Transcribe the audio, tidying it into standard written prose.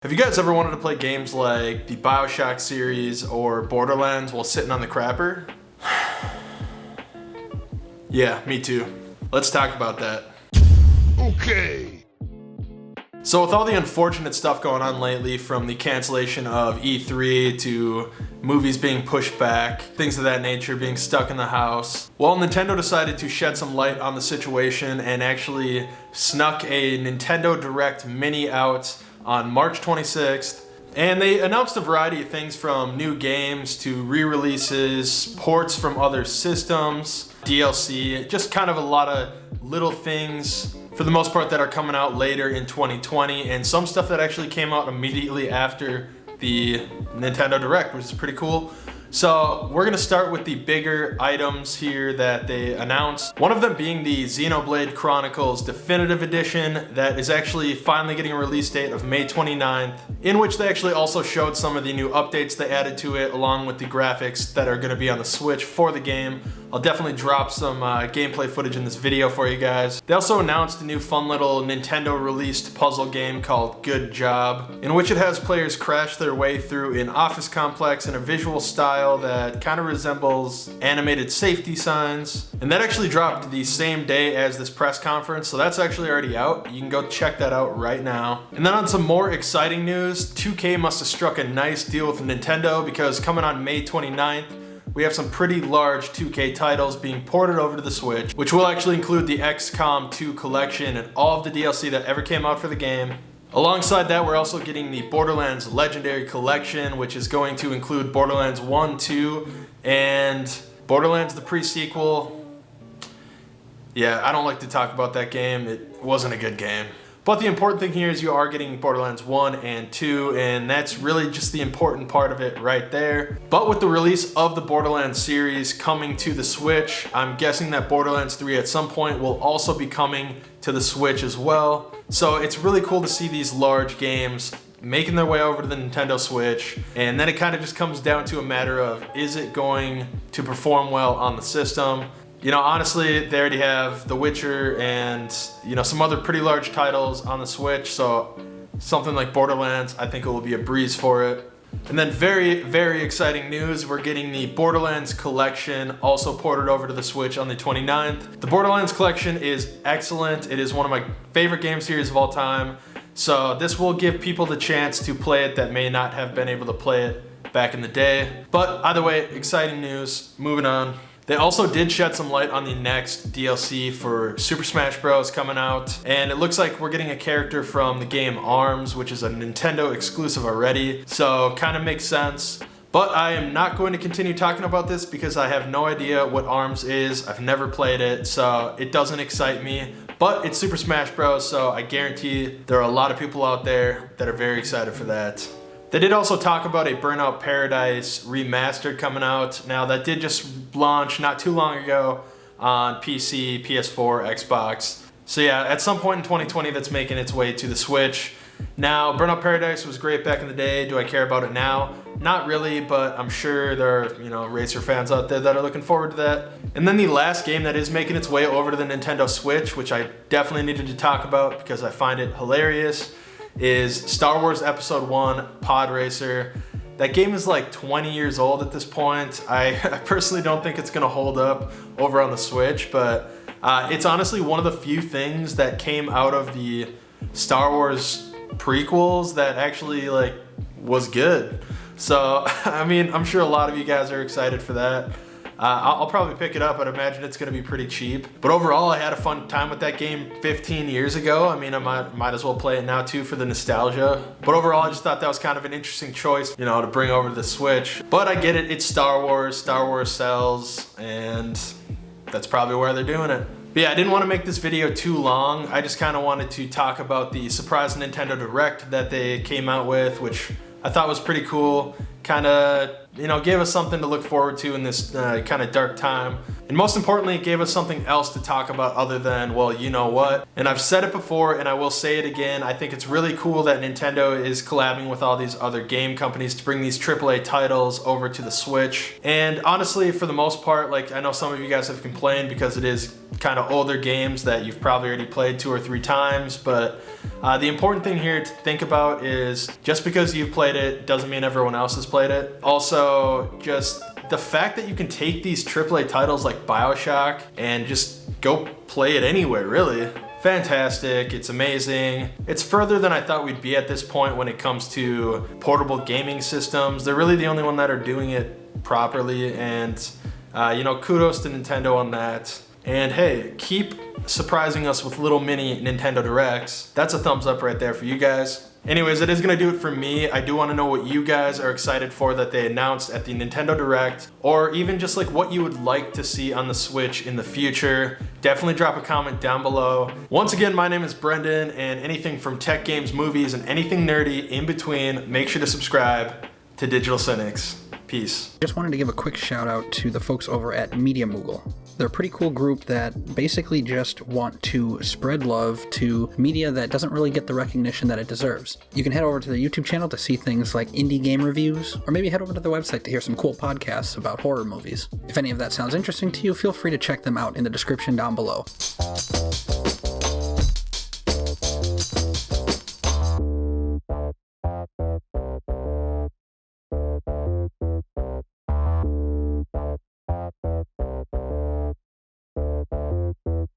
Have you guys ever wanted to play games like the Bioshock series or Borderlands while sitting on the crapper? Yeah, me too. Let's talk about that. Okay. So with all the unfortunate stuff going on lately, from the cancellation of E3 to movies being pushed back, things of that nature, being stuck in the house, well, Nintendo decided to shed some light on the situation and actually snuck a Nintendo Direct Mini out on March 26th. And they announced a variety of things, from new games to re-releases, ports from other systems, DLC, just kind of a lot of little things for the most part that are coming out later in 2020, and some stuff that actually came out immediately after the Nintendo Direct, which is pretty cool. So we're gonna start with the bigger items here that they announced. One of them being the Xenoblade Chronicles Definitive Edition that is actually finally getting a release date of May 29th, in which they actually also showed some of the new updates they added to it, along with the graphics that are gonna be on the Switch for the game. I'll definitely drop some gameplay footage in this video for you guys. They also announced a new fun little Nintendo released puzzle game called Good Job, in which it has players crash their way through an office complex in a visual style that kind of resembles animated safety signs. And that actually dropped the same day as this press conference, so that's actually already out. You can go check that out right now. And then on some more exciting news, 2K must have struck a nice deal with Nintendo, because coming on May 29th, we have some pretty large 2K titles being ported over to the Switch, which will actually include the XCOM 2 collection and all of the DLC that ever came out for the game. Alongside that, we're also getting the Borderlands Legendary Collection, which is going to include Borderlands 1, 2, and Borderlands the pre-sequel. Yeah, I don't like to talk about that game. It wasn't a good game. But the important thing here is you are getting Borderlands 1 and 2, and that's really just the important part of it right there. But with the release of the Borderlands series coming to the Switch, I'm guessing that Borderlands 3 at some point will also be coming to the Switch as well. So it's really cool to see these large games making their way over to the Nintendo Switch, and then it kind of just comes down to a matter of, is it going to perform well on the system? You know, honestly, they already have The Witcher and, you know, some other pretty large titles on the Switch, so something like Borderlands, I think it will be a breeze for it. And then very, very exciting news, we're getting the Borderlands collection also ported over to the Switch on the 29th. The Borderlands collection is excellent. It is one of my favorite game series of all time. So this will give people the chance to play it that may not have been able to play it back in the day. But either way, exciting news. Moving on. They also did shed some light on the next DLC for Super Smash Bros. Coming out, and it looks like we're getting a character from the game ARMS, which is a Nintendo exclusive already, so kind of makes sense. But I am not going to continue talking about this because I have no idea what ARMS is. I've never played it, so it doesn't excite me. But it's Super Smash Bros., so I guarantee there are a lot of people out there that are very excited for that. They did also talk about a Burnout Paradise remastered coming out. Now, that did just launch not too long ago on PC, PS4, Xbox. So yeah, at some point in 2020 that's making its way to the Switch. Now, Burnout Paradise was great back in the day. Do I care about it now? Not really, but I'm sure there are, you know, racer fans out there that are looking forward to that. And then the last game that is making its way over to the Nintendo Switch, which I definitely needed to talk about because I find it hilarious, is Star Wars Episode 1 Pod Racer. That game is like 20 years old at this point. I personally don't think it's gonna hold up over on the Switch, but it's honestly one of the few things that came out of the Star Wars prequels that actually like was good. So, I mean, I'm sure a lot of you guys are excited for that. I'll probably pick it up. I'd imagine it's going to be pretty cheap. But overall, I had a fun time with that game 15 years ago. I mean, I might as well play it now too for the nostalgia. But overall, I just thought that was kind of an interesting choice, you know, to bring over to the Switch. But I get it. It's Star Wars. Star Wars sells, and that's probably where they're doing it. But yeah, I didn't want to make this video too long. I just kind of wanted to talk about the surprise Nintendo Direct that they came out with, which I thought was pretty cool. Kind of, you know, gave us something to look forward to in this kind of dark time. And most importantly, it gave us something else to talk about other than, well, you know what. And I've said it before and I will say it again. I think it's really cool that Nintendo is collabing with all these other game companies to bring these AAA titles over to the Switch. And honestly, for the most part, like, I know some of you guys have complained because it is kind of older games that you've probably already played 2 or 3 times, but The important thing here to think about is just because you've played it doesn't mean everyone else has played it. Also, just the fact that you can take these AAA titles like Bioshock and just go play it anywhere, really. Fantastic, it's amazing. It's further than I thought we'd be at this point when it comes to portable gaming systems. They're really the only one that are doing it properly, and kudos to Nintendo on that. And hey, keep surprising us with little mini Nintendo Directs. That's a thumbs up right there for you guys. Anyways, that is gonna do it for me. I do wanna know what you guys are excited for that they announced at the Nintendo Direct, or even just like what you would like to see on the Switch in the future. Definitely drop a comment down below. Once again, my name is Brendan, and anything from tech, games, movies, and anything nerdy in between, make sure to subscribe to Digital Cynics. Peace. Just wanted to give a quick shout out to the folks over at Moogle. They're a pretty cool group that basically just want to spread love to media that doesn't really get the recognition that it deserves. You can head over to their YouTube channel to see things like indie game reviews, or maybe head over to their website to hear some cool podcasts about horror movies. If any of that sounds interesting to you, feel free to check them out in the description down below.